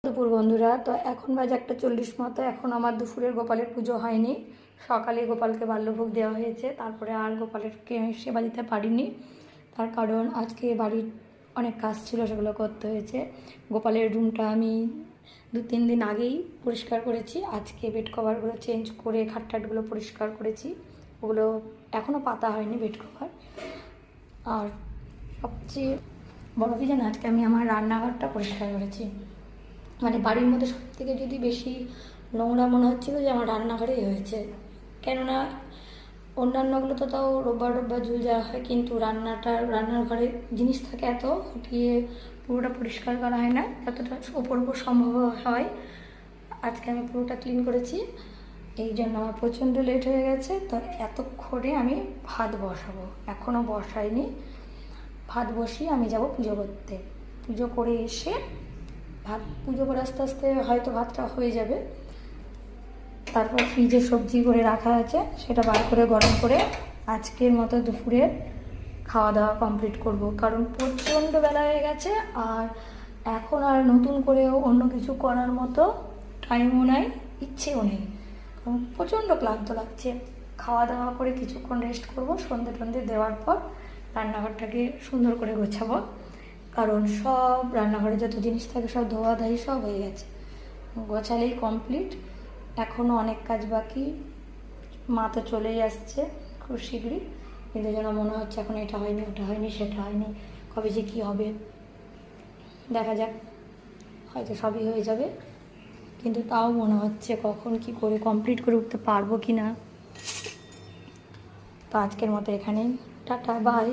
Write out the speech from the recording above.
দুপুর বন্ধুরা, তো এখন বাজে 1:40 মতো। এখন আমার দুপুরের গোপালের পুজো হয়নি। সকালে গোপালকে বাল্যভোগ দেওয়া হয়েছে, তারপরে আর গোপালেরকে সেবা দিতে পারিনি। তার কারণ আজকে বাড়ির অনেক কাজ ছিল, সেগুলো করতে হয়েছে। গোপালের রুমটা আমি 2-3 দিন আগেই পরিষ্কার করেছি। আজকে বেড কভারগুলো চেঞ্জ করে খাটটাটগুলো পরিষ্কার করেছি। ওগুলো এখনও পাতা হয়নি বেড কভার। আর সবচেয়ে বড় কি জানো, আজকে আমি আমার রান্নাঘরটা পরিষ্কার করেছি। মানে বাড়ির মধ্যে সব থেকে যদি বেশি নোংরা মনে হচ্ছিলো যে আমার রান্নাঘরেই হয়েছে। কেননা অন্যান্যগুলো তো তাও রোববার ঝুল যাওয়া হয়, কিন্তু রান্নার ঘরে জিনিস থাকে এত, উঠিয়ে পুরোটা পরিষ্কার করা হয় না, যতটা ওপর সম্ভব হয়। আজকে আমি পুরোটা ক্লিন করেছি, এই জন্য আমার প্রচণ্ড লেট হয়ে গেছে। তো এতক্ষণে আমি ভাত বসাবো, এখনও বসাইনি। ভাত বসিয়ে আমি যাব পুজো করতে। পুজো করে এসে পুজো করে আস্তে আস্তে হয়তো ভাতটা হয়ে যাবে। তারপর ফ্রিজে সবজি করে রাখা আছে, সেটা বার করে গরম করে আজকের মতো দুপুরে খাওয়া দাওয়া কমপ্লিট করব। কারণ প্রচণ্ড বেলা হয়ে গেছে, আর এখন আর নতুন করেও অন্য কিছু করার মতো টাইমও নাই, ইচ্ছেও নেই। কারণ প্রচণ্ড ক্লান্ত লাগছে। খাওয়া দাওয়া করে কিছুক্ষণ রেস্ট করব, সন্ধে দেওয়ার পর রান্নাঘরটাকে সুন্দর করে গোছাবো। কারণ সব রান্নাঘরে যত জিনিস থাকে সব ধোয়াধাই সব হয়ে গেছে, গোছালেই কমপ্লিট। এখনও অনেক কাজ বাকি। মা তো চলেই আসছে খুব শীঘ্রই, কিন্তু যেন মনে হচ্ছে এখন এটা হয়নি, ওটা হয়নি, সেটা হয়নি, কবে যে কী হবে দেখা যাক। হয়তো সবই হয়ে যাবে, কিন্তু তাও মনে হচ্ছে কখন কি করে কমপ্লিট করে উঠতে পারবো কি না। তো আজকের মতো এখানেই, টাটা বাই।